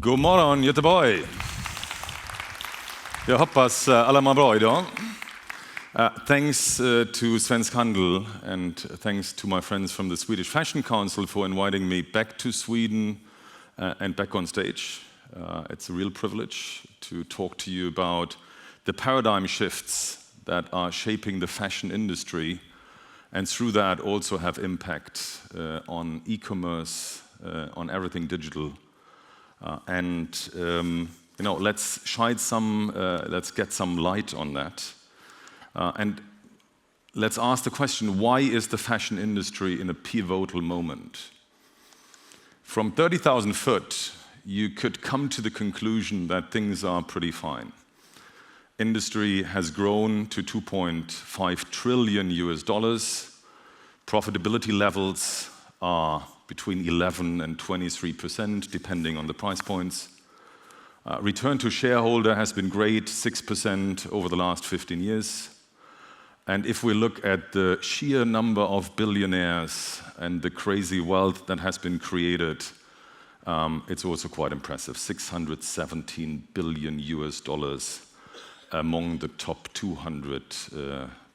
God morgon Göteborg! Jag hoppas alla mår bra idag. Thanks to Svensk Handel and thanks to my friends from the Swedish Fashion Council for inviting me back to Sweden and back on stage. It's a real privilege to talk to you about the paradigm shifts that are shaping the fashion industry and through that also have impact on e-commerce, on everything digital. Let's get some light on that. And let's ask the question, why is the fashion industry in a pivotal moment? From 30,000 foot, you could come to the conclusion that things are pretty fine. Industry has grown to $2.5 trillion. Profitability levels are between 11 and 23%, depending on the price points. Return to shareholder has been great, 6% over the last 15 years. And if we look at the sheer number of billionaires and the crazy wealth that has been created, it's also quite impressive. $617 billion among the top 200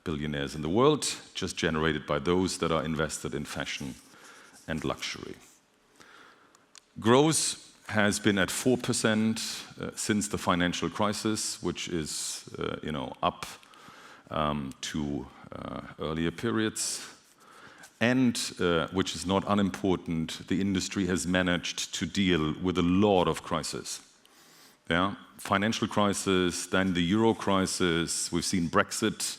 billionaires in the world, just generated by those that are invested in fashion and luxury. Growth has been at 4% since the financial crisis, which is up to earlier periods. And, which is not unimportant, the industry has managed to deal with a lot of crises. Yeah? Financial crisis, then the Euro crisis, we've seen Brexit,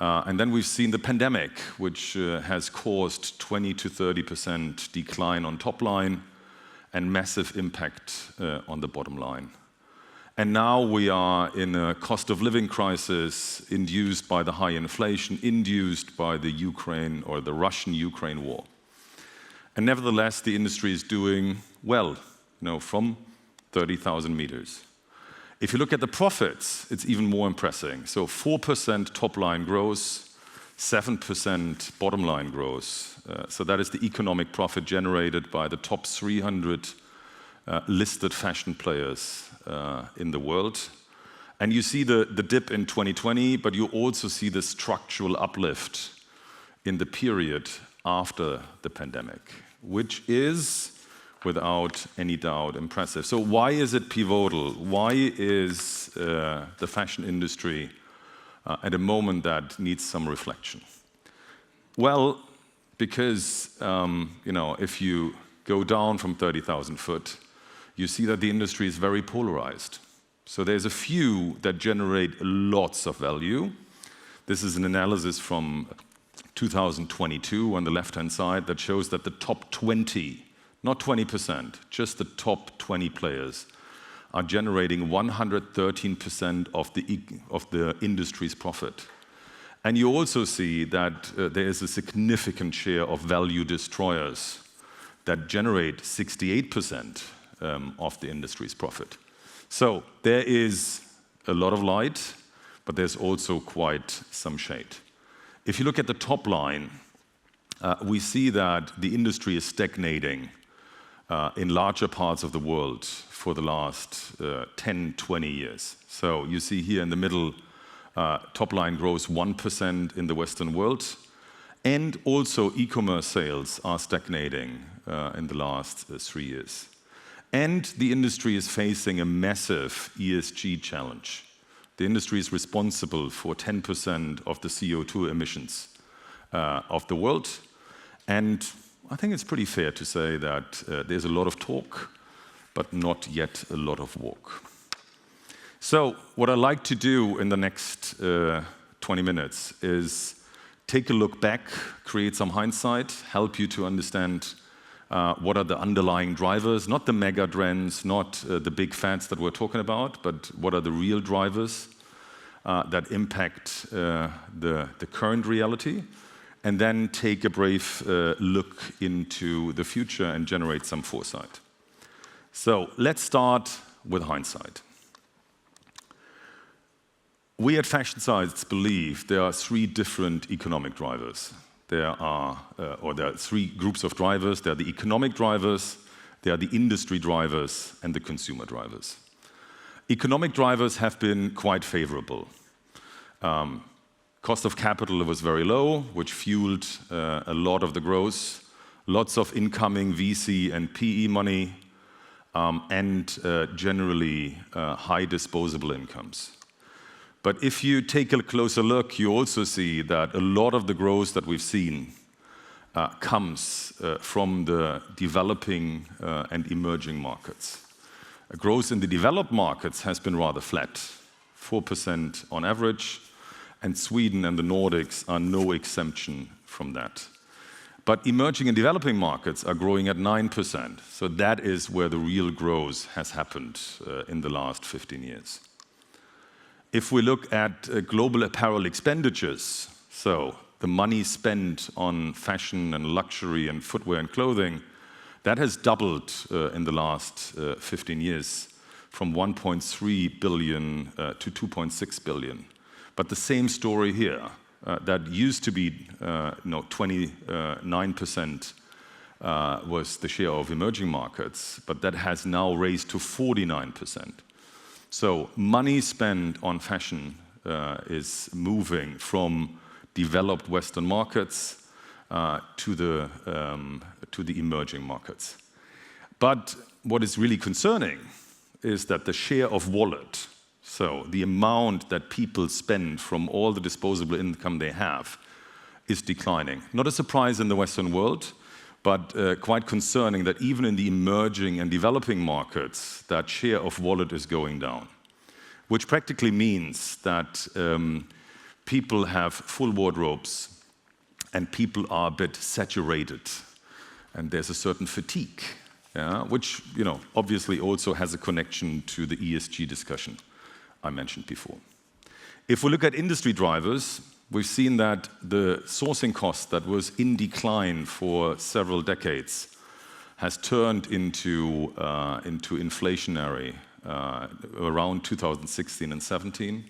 and then we've seen the pandemic, which has caused 20 to 30% decline on top line and massive impact on the bottom line. And now we are in a cost of living crisis induced by the high inflation, induced by the Ukraine or the Russian-Ukraine war. And nevertheless, the industry is doing well, from 30,000 meters. If you look at the profits, it's even more impressive. So 4% top line growth, 7% bottom line growth. So that is the economic profit generated by the top 300 listed fashion players in the world. And you see the dip in 2020, but you also see the structural uplift in the period after the pandemic, which is, without any doubt, impressive. So why is it pivotal? Why is the fashion industry at a moment that needs some reflection? Well, because if you go down from 30,000 foot, you see that the industry is very polarized. So there's a few that generate lots of value. This is an analysis from 2022 on the left-hand side that shows that the top 20, not 20%, just the top 20 players are generating 113% of the industry's profit. And you also see that there is a significant share of value destroyers that generate 68% of the industry's profit. So there is a lot of light, but there's also quite some shade. If you look at the top line, we see that the industry is stagnating in larger parts of the world for the last 10, 20 years. So you see here in the middle, top line grows 1% in the Western world, and also e-commerce sales are stagnating in the last 3 years. And the industry is facing a massive ESG challenge. The industry is responsible for 10% of the CO2 emissions of the world, and I think it's pretty fair to say that there's a lot of talk, but not yet a lot of walk. So what I'd like to do in the next 20 minutes is take a look back, create some hindsight, help you to understand what are the underlying drivers, not the mega trends, not the big fads that we're talking about, but what are the real drivers that impact the current reality, and then take a brave look into the future and generate some foresight. So let's start with hindsight. We at Fashion Sites believe there are 3 different economic drivers. There are 3 groups of drivers. There are the economic drivers, They are the industry drivers and the consumer drivers. Economic drivers have been quite favorable. Cost of capital was very low, which fueled a lot of the growth. Lots of incoming VC and PE money, and generally high disposable incomes. But if you take a closer look, you also see that a lot of the growth that we've seen comes from the developing and emerging markets. Growth in the developed markets has been rather flat, 4% on average, and Sweden and the Nordics are no exemption from that. But emerging and developing markets are growing at 9%, so that is where the real growth has happened in the last 15 years. If we look at global apparel expenditures, so the money spent on fashion and luxury and footwear and clothing, that has doubled in the last 15 years from 1.3 billion to 2.6 billion. But the same story here. That used to be 29% was the share of emerging markets, but that has now raised to 49%. So money spent on fashion is moving from developed Western markets to the emerging markets. But what is really concerning is that the share of wallet, so the amount that people spend from all the disposable income they have, is declining. Not a surprise in the Western world, but quite concerning that even in the emerging and developing markets, that share of wallet is going down, which practically means that people have full wardrobes and people are a bit saturated, and there's a certain fatigue, which obviously also has a connection to the ESG discussion I mentioned before. If we look at industry drivers, we've seen that the sourcing cost that was in decline for several decades has turned into inflationary around 2016 and 17.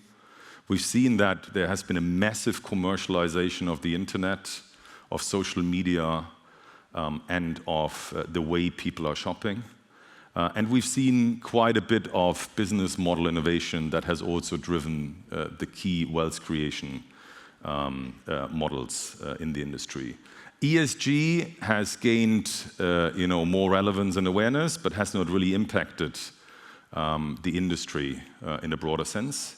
We've seen that there has been a massive commercialization of the internet, of social media, and of the way people are shopping. And we've seen quite a bit of business model innovation that has also driven the key wealth creation models in the industry. ESG has gained more relevance and awareness, but has not really impacted the industry in a broader sense.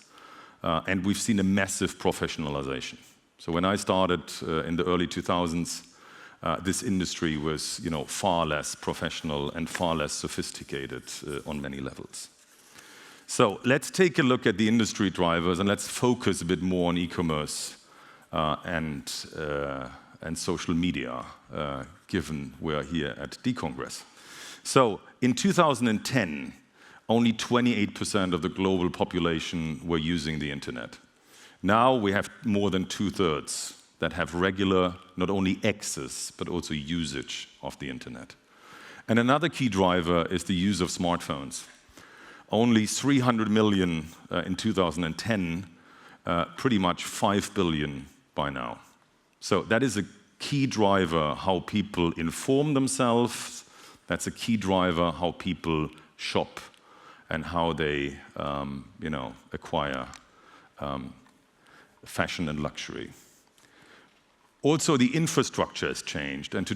And we've seen a massive professionalization. So when I started in the early 2000s, this industry was far less professional and far less sophisticated on many levels. So let's take a look at the industry drivers and let's focus a bit more on e-commerce and social media, given we're here at D-Congress. So in 2010, only 28% of the global population were using the internet. Now we have more than 2/3 that have regular, not only access, but also usage of the internet. And another key driver is the use of smartphones. Only 300 million in 2010, pretty much 5 billion by now. So that is a key driver how people inform themselves. That's a key driver how people shop and how they acquire fashion and luxury. Also, the infrastructure has changed, and to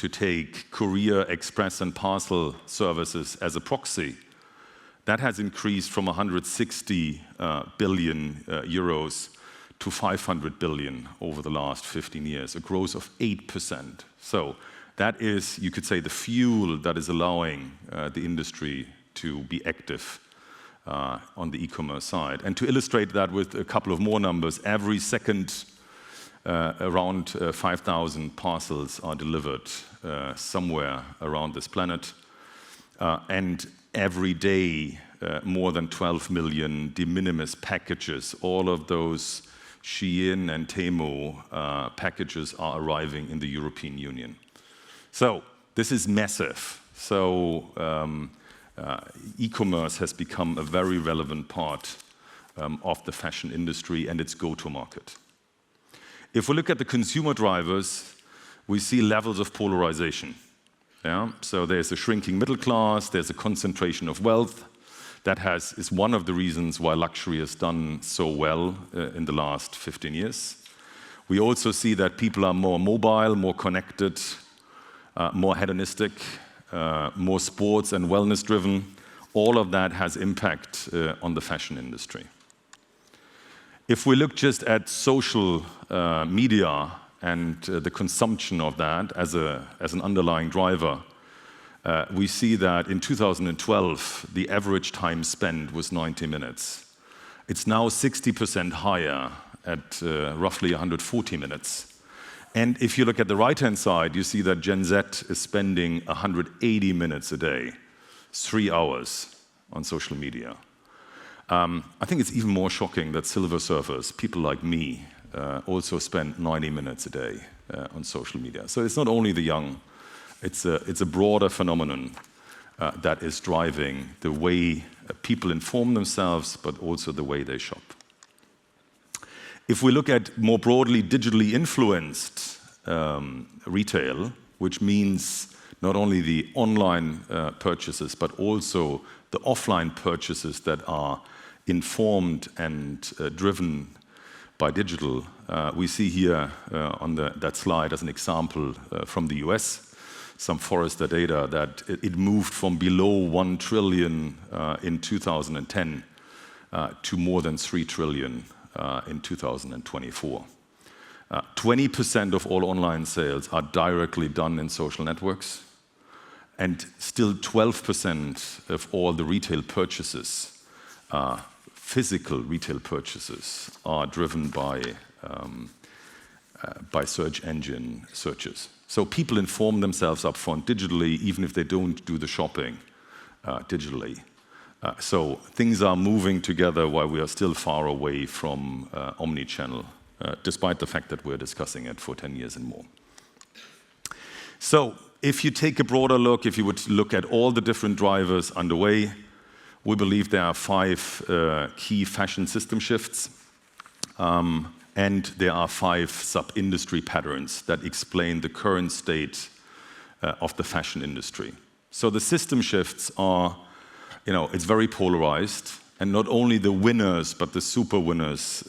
take courier, express, and parcel services as a proxy, that has increased from 160 billion euros to 500 billion over the last 15 years, a growth of 8%. So that is, you could say, the fuel that is allowing the industry to be active on the e-commerce side. And to illustrate that with a couple of more numbers, every second around 5,000 parcels are delivered somewhere around this planet. And every day, more than 12 million de minimis packages, all of those Shein and Temu packages are arriving in the European Union. So this is massive. So e-commerce has become a very relevant part of the fashion industry and its go-to-market. If we look at the consumer drivers, we see levels of polarization. Yeah? So there's a shrinking middle class, there's a concentration of wealth. That is one of the reasons why luxury has done so well in the last 15 years. We also see that people are more mobile, more connected, more hedonistic, more sports and wellness driven. All of that has impact on the fashion industry. If we look just at social media and the consumption of that as an underlying driver, we see that in 2012, the average time spent was 90 minutes. It's now 60% higher at roughly 140 minutes. And if you look at the right-hand side, you see that Gen Z is spending 180 minutes a day, 3 hours on social media. I think it's even more shocking that silver surfers, people like me, also spend 90 minutes a day on social media. So it's not only the young, it's a broader phenomenon that is driving the way people inform themselves, but also the way they shop. If we look at more broadly digitally influenced retail, which means not only the online purchases, but also the offline purchases that are informed and driven by digital, we see here on that slide as an example from the US, some Forrester data that it moved from below 1 trillion in 2010 to more than 3 trillion in 2024. 20% of all online sales are directly done in social networks, and still 12% of all the retail purchases, physical retail purchases, are driven by search engine searches. So people inform themselves upfront digitally, even if they don't do the shopping digitally. So things are moving together while we are still far away from omni-channel, despite the fact that we're discussing it for 10 years and more. So if you take a broader look, if you would look at all the different drivers underway, we believe there are 5 key fashion system shifts, and there are 5 sub-industry patterns that explain the current state of the fashion industry. So the system shifts are, it's very polarized, and not only the winners, but the super winners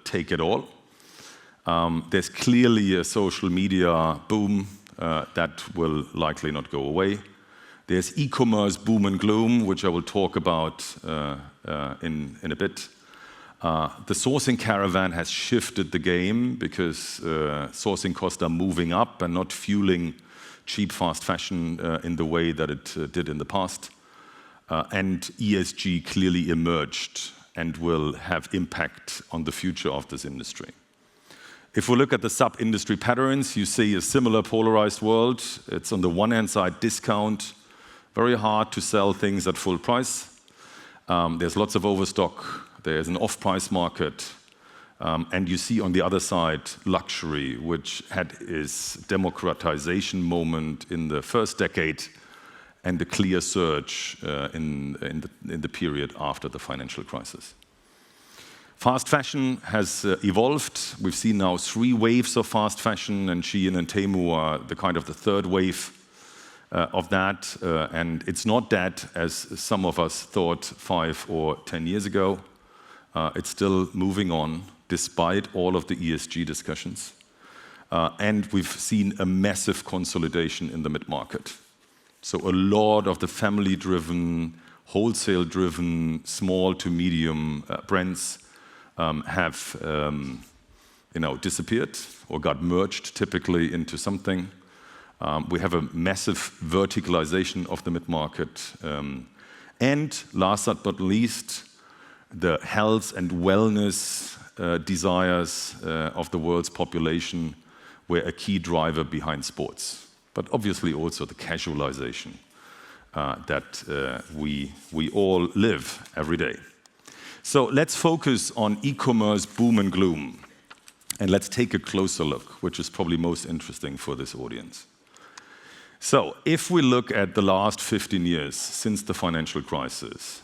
take it all. There's clearly a social media boom that will likely not go away. There's e-commerce boom and gloom, which I will talk about in a bit. The sourcing caravan has shifted the game because sourcing costs are moving up and not fueling cheap, fast fashion in the way that it did in the past. And ESG clearly emerged and will have impact on the future of this industry. If we look at the sub-industry patterns, you see a similar polarized world. It's on the one hand side discount, very hard to sell things at full price. There's lots of overstock. There's an off-price market. And you see on the other side luxury, which had its democratization moment in the first decade and a clear surge in the period after the financial crisis. Fast fashion has evolved. We've seen now 3 waves of fast fashion, and Shein and Temu are the kind of the third wave of that. And it's not dead, as some of us thought 5 or 10 years ago. It's still moving on, despite all of the ESG discussions. And we've seen a massive consolidation in the mid-market. So a lot of the family-driven, wholesale-driven, small to medium brands have disappeared or got merged typically into something. We have a massive verticalization of the mid-market. And last but not least, the health and wellness desires of the world's population were a key driver behind sports. But obviously also the casualization that we all live every day. So let's focus on e-commerce boom and gloom. And let's take a closer look, which is probably most interesting for this audience. So if we look at the last 15 years since the financial crisis,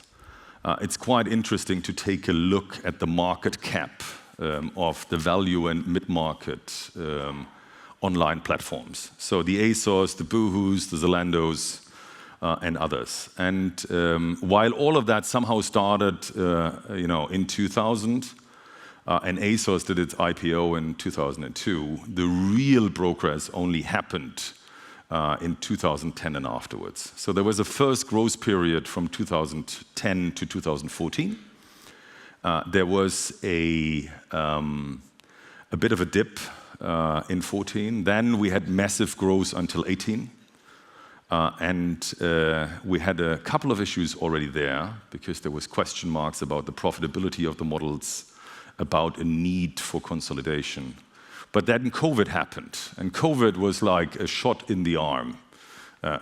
it's quite interesting to take a look at the market cap of the value and mid-market online platforms. So the ASOS, the Boohoo's, the Zalando's, and others. And while all of that somehow started, in 2000, and ASOS did its IPO in 2002, the real progress only happened in 2010 and afterwards. So there was a first growth period from 2010 to 2014. There was a bit of a dip in 14. Then we had massive growth until 18. And we had a couple of issues already there because there was question marks about the profitability of the models, about a need for consolidation. But then COVID happened, and COVID was like a shot in the arm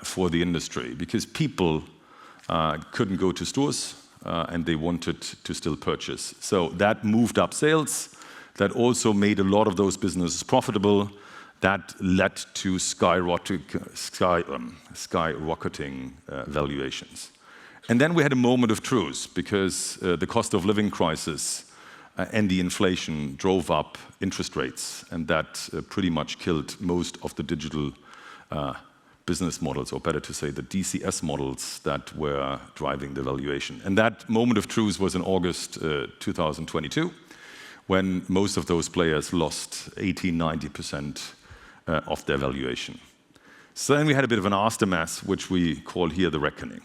for the industry because people couldn't go to stores and they wanted to still purchase. So that moved up sales. That also made a lot of those businesses profitable. That led to skyrocketing valuations. And then we had a moment of truth because the cost of living crisis and the inflation drove up interest rates, and that pretty much killed most of the digital business models, or better to say, the DCS models that were driving the valuation. And that moment of truth was in August 2022, when most of those players lost 80–90% of their valuation. So then we had a bit of an aftermath, which we call here the reckoning.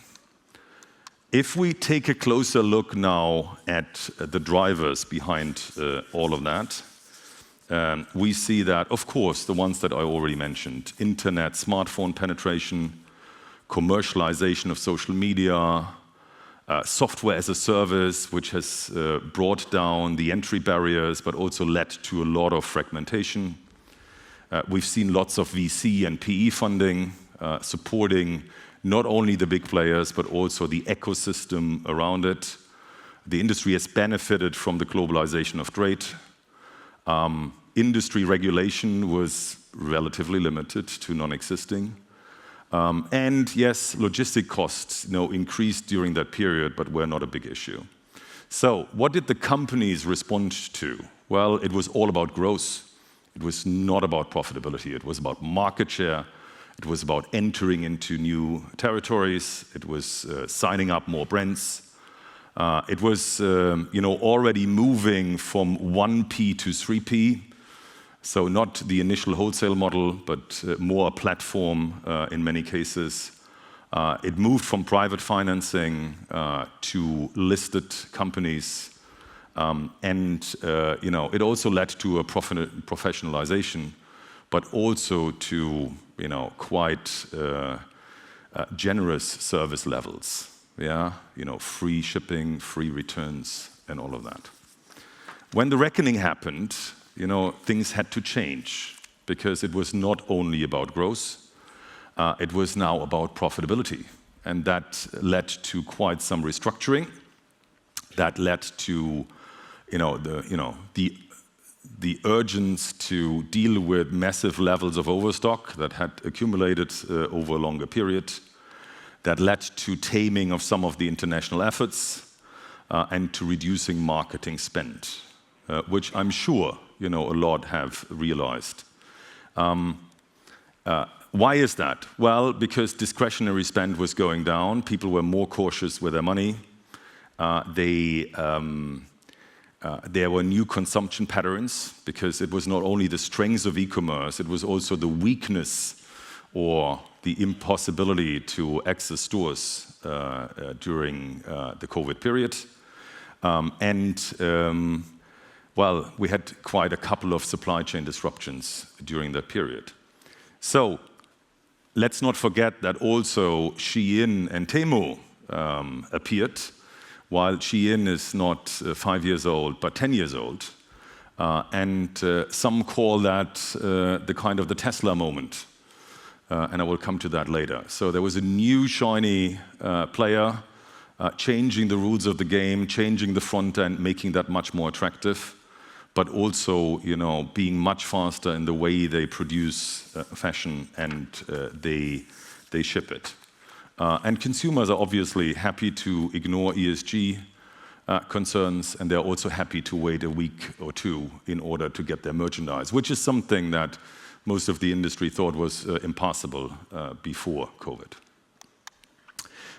If we take a closer look now at the drivers behind all of that, we see that, of course, the ones that I already mentioned: internet, smartphone penetration, commercialization of social media, software as a service, which has brought down the entry barriers, but also led to a lot of fragmentation. We've seen lots of VC and PE funding supporting not only the big players, but also the ecosystem around it. The industry has benefited from the globalization of trade. Industry regulation was relatively limited to non-existing. And yes, logistic costs increased during that period, but were not a big issue. So what did the companies respond to? Well, it was all about growth. It was not about profitability. It was about market share. It was about entering into new territories. It was signing up more brands. It was already moving from 1P to 3P. So not the initial wholesale model, but more a platform in many cases. It moved from private financing to listed companies. It also led to a professionalization, but also to quite generous service levels. Yeah, free shipping, free returns, and all of that. When the reckoning happened, things had to change because it was not only about growth, it was now about profitability, and that led to quite some restructuring. That led to the urgency to deal with massive levels of overstock that had accumulated over a longer period. That led to taming of some of the international efforts and to reducing marketing spend, which I'm sure a lot have realized. Why is that? Well, because discretionary spend was going down. People were more cautious with their money. There were new consumption patterns because it was not only the strengths of e-commerce, it was also the weakness or the impossibility to access stores during the COVID period. We had quite a couple of supply chain disruptions during that period. So let's not forget that also Shein and Temu appeared. While Shein is not 5 years old, but 10 years old. Some call that the kind of the Tesla moment. And I will come to that later. So there was a new shiny player changing the rules of the game, changing the front end, making that much more attractive, but also being much faster in the way they produce fashion and they ship it. And consumers are obviously happy to ignore ESG concerns, and they're also happy to wait a week or two in order to get their merchandise, which is something that most of the industry thought was impossible before COVID.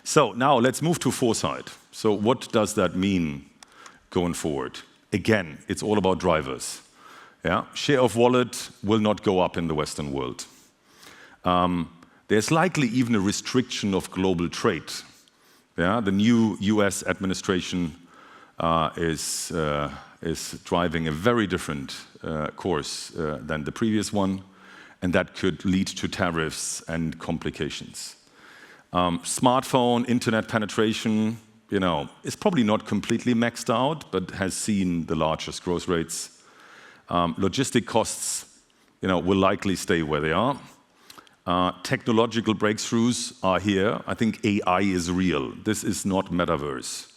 So now let's move to foresight. So what does that mean going forward? Again, it's all about drivers. Yeah? Share of wallet will not go up in the Western world. There's likely even a restriction of global trade. Yeah? The new US administration is driving a very different course than the previous one, and that could lead to tariffs and complications. Smartphone, internet penetration, is probably not completely maxed out, but has seen the largest growth rates. Logistic costs, will likely stay where they are. Technological breakthroughs are here. I think AI is real. This is not metaverse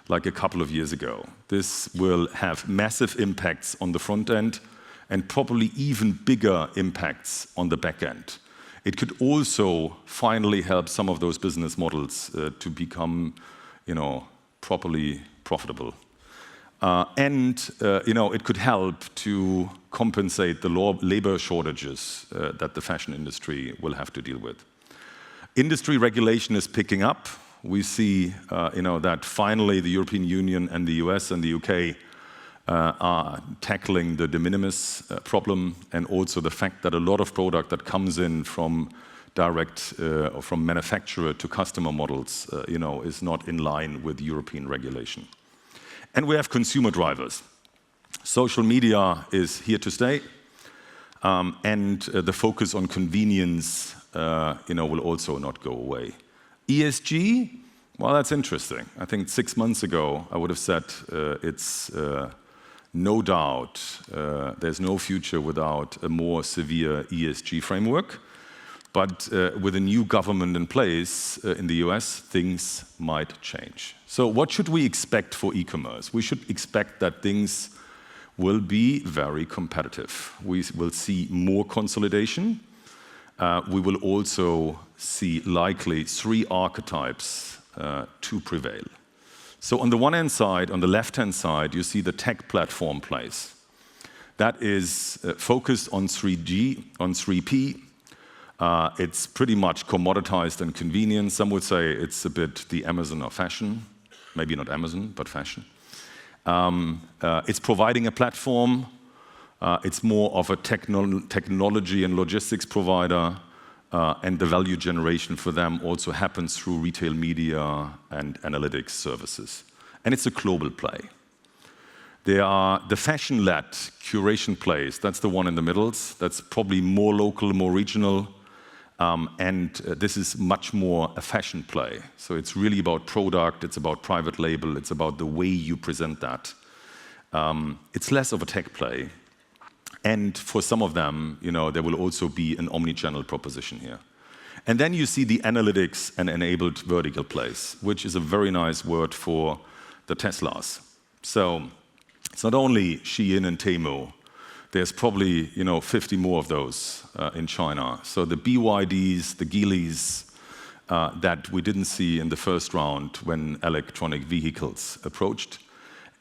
like a couple of years ago. This will have massive impacts on the front end and probably even bigger impacts on the back end. It could also finally help some of those business models to become, properly profitable. It could help to compensate the labor shortages that the fashion industry will have to deal with. Industry regulation is picking up. We see, that finally the European Union and the US and the UK are tackling the de minimis problem, and also the fact that a lot of product that comes in from direct or from manufacturer to customer models, is not in line with European regulation. And we have consumer drivers. Social media is here to stay, and the focus on convenience, will also not go away. ESG, well, that's interesting. I think 6 months ago, I would have said it's no doubt there's no future without a more severe ESG framework. But with a new government in place in the US, things might change. So what should we expect for e-commerce? We should expect that things will be very competitive. We will see more consolidation. We will also see likely 3 archetypes to prevail. So on the one hand side, on the left-hand side, you see the tech platform plays. That is focused on 3G, on 3P. It's pretty much commoditized and convenient. Some would say it's a bit the Amazon of fashion. Maybe not Amazon, but fashion. It's providing a platform. It's more of a technology and logistics provider. And the value generation for them also happens through retail media and analytics services. And it's a global play. There are the fashion-led curation plays. That's the one in the middle. That's probably more local, more regional. And this is much more a fashion play. So it's really about product, it's about private label, it's about the way you present that. It's less of a tech play. And for some of them, there will also be an omni-channel proposition here. And then you see the analytics and enabled vertical plays, which is a very nice word for the Teslas. So it's not only Shein and Temu. There's probably 50 more of those in China. So the BYDs, the Geelys that we didn't see in the first round when electronic vehicles approached.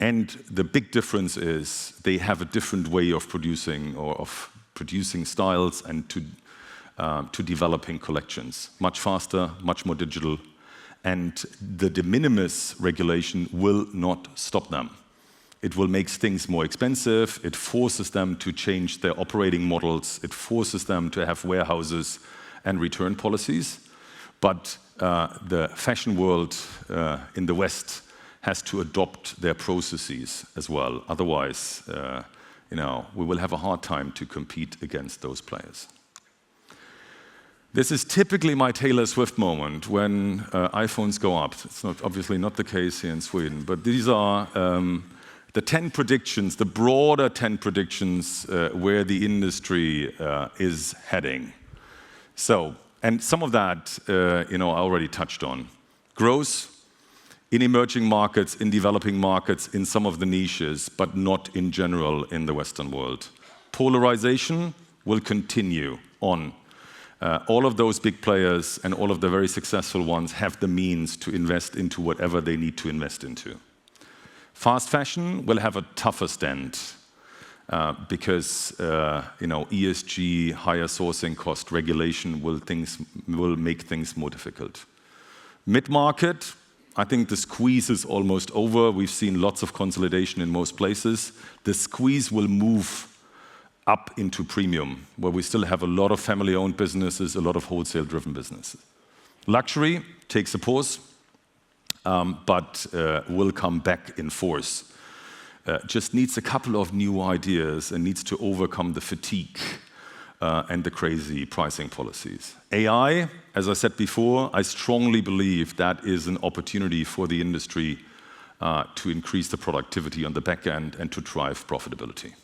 And the big difference is they have a different way of producing styles and to developing collections. Much faster, much more digital. And the de minimis regulation will not stop them. It will make things more expensive. It forces them to change their operating models. It forces them to have warehouses and return policies. But the fashion world in the West has to adopt their processes as well. Otherwise, we will have a hard time to compete against those players. This is typically my Taylor Swift moment when iPhones go up. It's obviously not the case here in Sweden, but these are the 10 predictions, the broader 10 predictions where the industry is heading. So, and some of that, I already touched on. Growth in emerging markets, in developing markets, in some of the niches, but not in general in the Western world. Polarization will continue on. All of those big players and all of the very successful ones have the means to invest into whatever they need to invest into. Fast fashion will have a tougher stand. because ESG, higher sourcing cost, regulation will make things more difficult. Mid-market, I think the squeeze is almost over. We've seen lots of consolidation in most places. The squeeze will move up into premium, where we still have a lot of family-owned businesses, a lot of wholesale-driven businesses. Luxury takes a pause, but will come back in force. Just needs a couple of new ideas and needs to overcome the fatigue and the crazy pricing policies. AI, as I said before, I strongly believe that is an opportunity for the industry to increase the productivity on the back end and to drive profitability.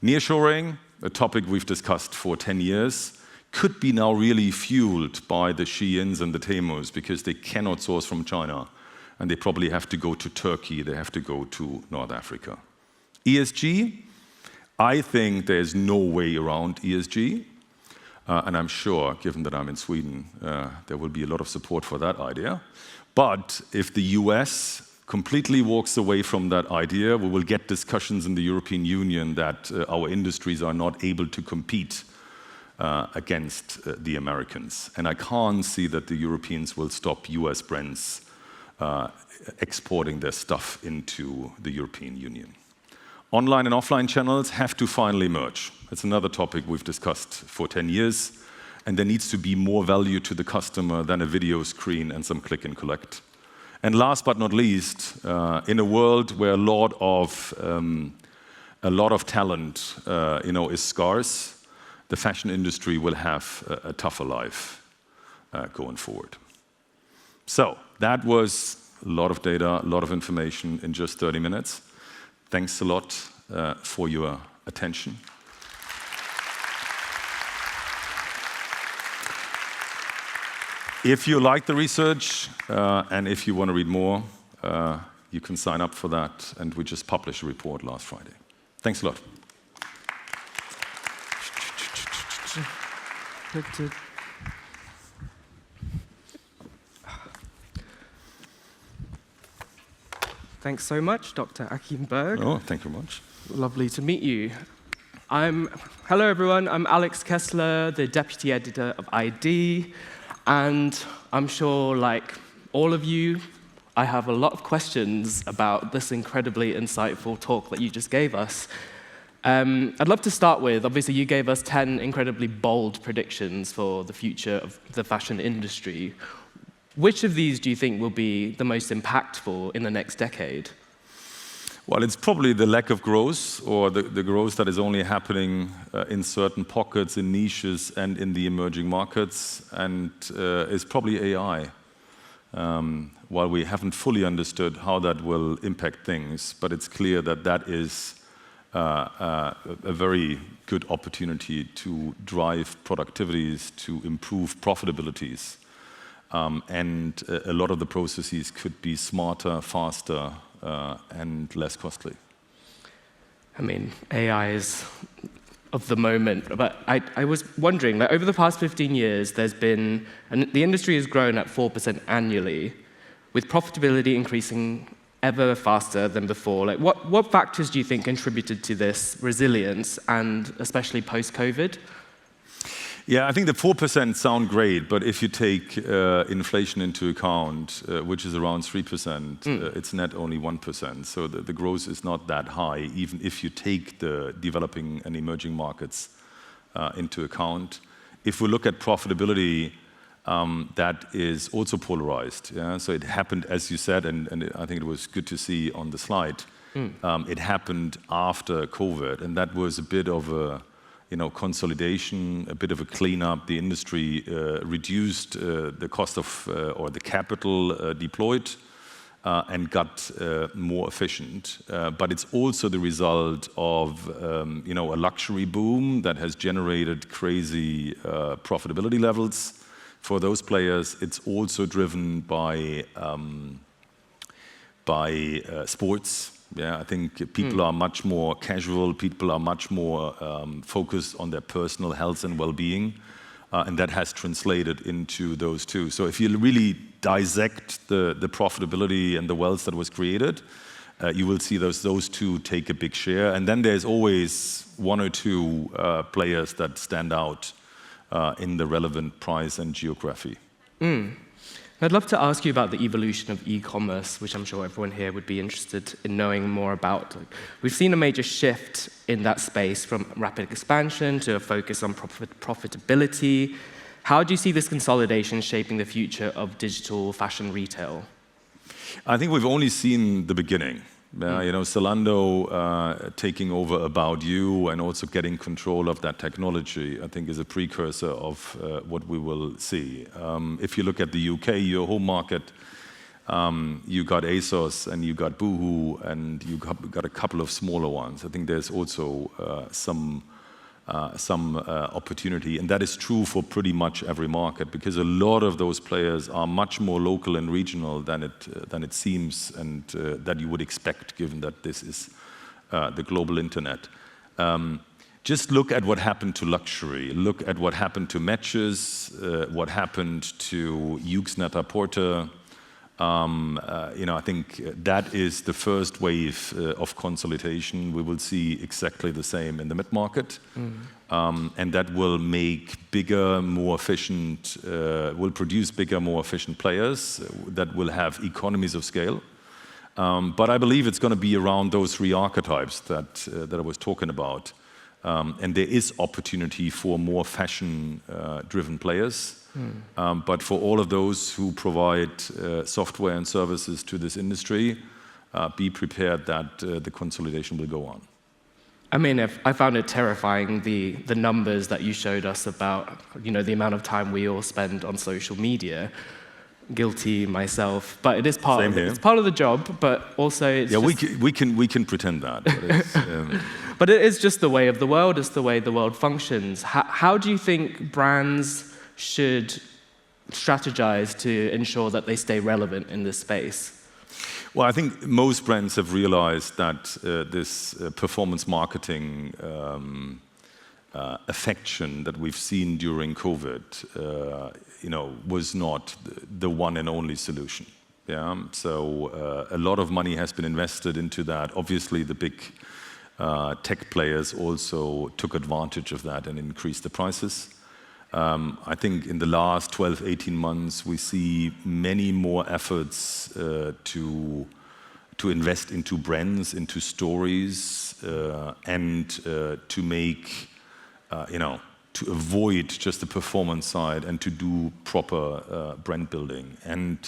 Nearshoring, a topic we've discussed for 10 years, could be now really fueled by the Sheins and the Temus because they cannot source from China and they probably have to go to Turkey, they have to go to North Africa. ESG, I think there's no way around ESG, and I'm sure, given that I'm in Sweden, there will be a lot of support for that idea. But if the US completely walks away from that idea, we will get discussions in the European Union that our industries are not able to compete against the Americans. And I can't see that the Europeans will stop US brands exporting their stuff into the European Union. Online and offline channels have to finally merge. It's another topic we've discussed for 10 years, and there needs to be more value to the customer than a video screen and some click and collect. And last but not least, in a world where a lot of talent is scarce, the fashion industry will have a tougher life going forward. So that was a lot of data, a lot of information in just 30 minutes. Thanks a lot for your attention. If you like the research and if you want to read more, you can sign up for that. And we just published a report last Friday. Thanks a lot. Thanks so much, Dr. Achim Berg. Oh, thank you very much. Lovely to meet you. Hello, everyone. I'm Alex Kessler, the Deputy Editor of ID. And I'm sure, like all of you, I have a lot of questions about this incredibly insightful talk that you just gave us. I'd love to start with, obviously, you gave us 10 incredibly bold predictions for the future of the fashion industry. Which of these do you think will be the most impactful in the next decade? Well, it's probably the lack of growth, or the growth that is only happening in certain pockets, in niches, and in the emerging markets, and it's probably AI. While we haven't fully understood how that will impact things, but it's clear that that is a very good opportunity to drive productivities, to improve profitabilities. And a lot of the processes could be smarter, faster, and less costly. I mean, AI is of the moment, but I was wondering, like, over the past 15 years, the industry has grown at 4% annually, with profitability increasing ever faster than before. Like, what factors do you think contributed to this resilience, and especially post-COVID? Yeah, I think the 4% sound great, but if you take inflation into account, which is around 3%, it's net only 1%. So the growth is not that high, even if you take the developing and emerging markets into account. If we look at profitability, that is also polarized. Yeah? So it happened, as you said, and I think it was good to see on the slide, it happened after COVID, and that was a bit of a consolidation, a bit of a cleanup. The industry reduced the cost of or the capital deployed and got more efficient. But it's also the result of a luxury boom that has generated crazy profitability levels for those players. It's also driven by sports. Yeah, I think people are much more casual, people are much more focused on their personal health and well-being, and that has translated into those two. So if you really dissect the profitability and the wealth that was created, you will see those two take a big share. And then there's always one or two players that stand out in the relevant price and geography. I'd love to ask you about the evolution of e-commerce, which I'm sure everyone here would be interested in knowing more about. We've seen a major shift in that space from rapid expansion to a focus on profitability. How do you see this consolidation shaping the future of digital fashion retail? I think we've only seen the beginning. Zalando taking over About You and also getting control of that technology, I think, is a precursor of what we will see. If you look at the UK, your home market, you got ASOS and you got Boohoo and you got a couple of smaller ones. I think there's also some opportunity, and that is true for pretty much every market, because a lot of those players are much more local and regional than it seems, and that you would expect, given that this is the global internet. Just look at what happened to luxury. Look at what happened to Matches, what happened to Yoox Net-a-Porter. I think that is the first wave of consolidation. We will see exactly the same in the mid-market, and that will make bigger, more efficient, will produce bigger, more efficient players that will have economies of scale. But I believe it's going to be around those three archetypes that I was talking about, and there is opportunity for more fashion-driven players. But for all of those who provide software and services to this industry, be prepared that the consolidation will go on. I mean, I found it terrifying, the numbers that you showed us about, the amount of time we all spend on social media. Guilty myself, but it is part of it. It's part of the job, but also it's we can pretend that. But, but it is just the way of the world. It's the way the world functions. How do you think brands should strategize to ensure that they stay relevant in this space? Well, I think most brands have realized that this performance marketing affection that we've seen during COVID, was not the one and only solution. Yeah, so a lot of money has been invested into that. Obviously, the big tech players also took advantage of that and increased the prices. I think in the last 12, 18 months, we see many more efforts to invest into brands, into stories, and to make, to avoid just the performance side and to do proper brand building. And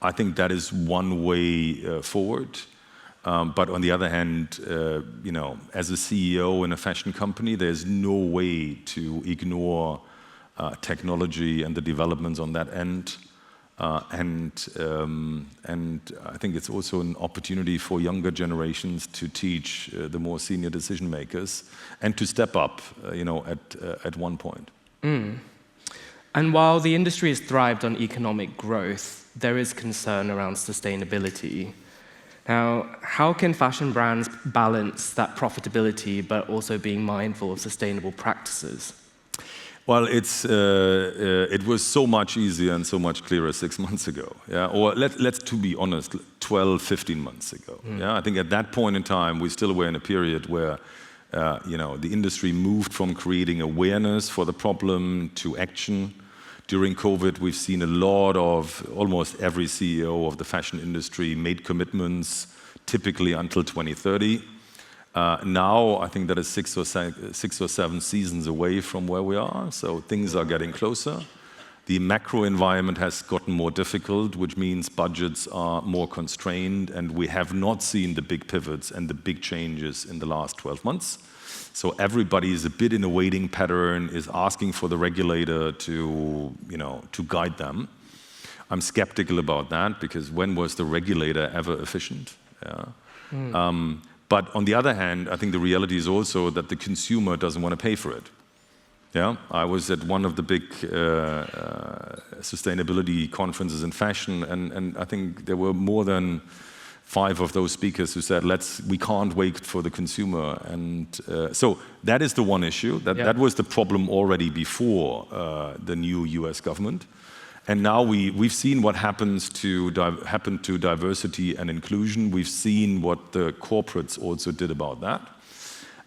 I think that is one way forward. But on the other hand, as a CEO in a fashion company, there's no way to ignore technology and the developments on that end, and I think it's also an opportunity for younger generations to teach the more senior decision makers and to step up, at one point. And while the industry has thrived on economic growth, there is concern around sustainability. Now, how can fashion brands balance that profitability but also being mindful of sustainable practices? Well, it was so much easier and so much clearer 6 months ago, or let's to be honest, 12, 15 months ago. I think at that point in time, we still were in a period where, the industry moved from creating awareness for the problem to action. During COVID, we've seen a lot of, almost every CEO of the fashion industry made commitments, typically until 2030. Now, I think that is 6 or 7 seasons away from where we are, so things are getting closer. The macro environment has gotten more difficult, which means budgets are more constrained, and we have not seen the big pivots and the big changes in the last 12 months. So everybody is a bit in a waiting pattern, is asking for the regulator to guide them. I'm skeptical about that, because when was the regulator ever efficient? But on the other hand, I think the reality is also that the consumer doesn't want to pay for it. I was at one of the big sustainability conferences in fashion, and I think there were more than 5 of those speakers who said, we can't wait for the consumer. And so that is the one issue. That was the problem already before the new US government. And now we've seen what happened to diversity and inclusion. We've seen what the corporates also did about that.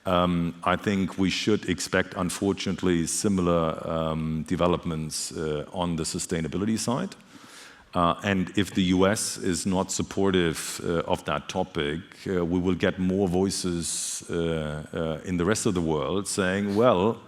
I think we should expect, unfortunately, similar developments on the sustainability side. And if the US is not supportive of that topic, we will get more voices in the rest of the world saying, well,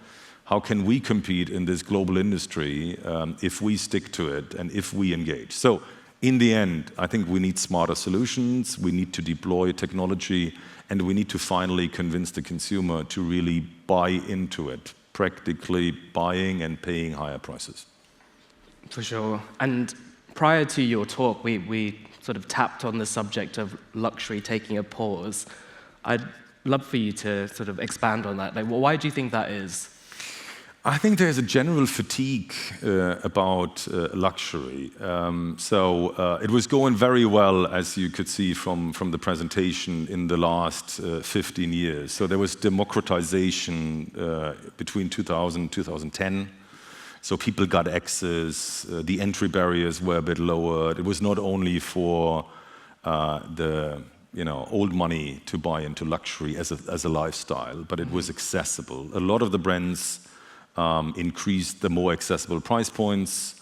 how can we compete in this global industry if we stick to it and if we engage? So in the end, I think we need smarter solutions, we need to deploy technology, and we need to finally convince the consumer to really buy into it, practically buying and paying higher prices. For sure. And prior to your talk, we sort of tapped on the subject of luxury taking a pause. I'd love for you to sort of expand on that. Like, well, why do you think that is? I think there's a general fatigue about luxury. It was going very well, as you could see from the presentation, in the last 15 years. So there was democratization between 2000 and 2010. So people got access, the entry barriers were a bit lowered. It was not only for the old money to buy into luxury as a lifestyle, but it was accessible. A lot of the brands increased the more accessible price points.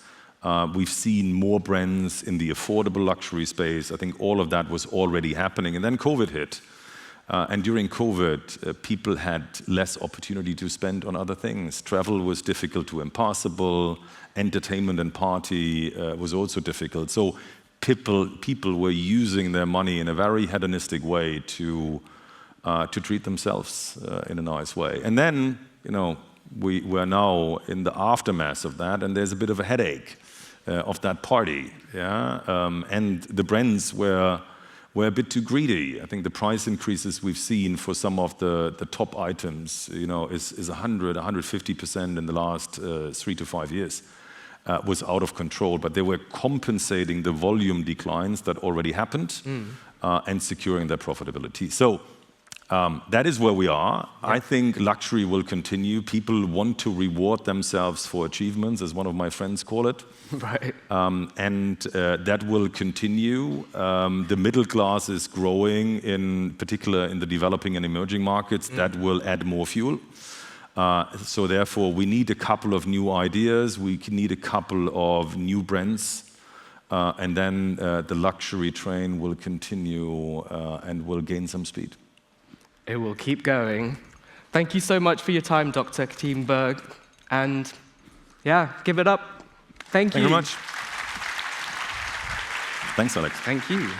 We've seen more brands in the affordable luxury space. I think all of that was already happening. And then COVID hit. And during COVID, people had less opportunity to spend on other things. Travel was difficult to impossible. Entertainment and party was also difficult. So people were using their money in a very hedonistic way to treat themselves in a nice way. And then, we're now in the aftermath of that, and there's a bit of a headache of that party. And the brands were a bit too greedy. I think the price increases we've seen for some of the top items, is 100, 150% in the last 3 to 5 years. Was out of control, but they were compensating the volume declines that already happened and securing their profitability. So that is where we are. Yeah. I think luxury will continue. People want to reward themselves for achievements, as one of my friends call it. Right. And that will continue. The middle class is growing, in particular in the developing and emerging markets. That will add more fuel. So therefore, we need a couple of new ideas. We need a couple of new brands. And then the luxury train will continue and will gain some speed. It will keep going. Thank you so much for your time, Dr. Keytenberg. And yeah, give it up. Thank you. Thank you very much. Thanks, Alex. Thank you.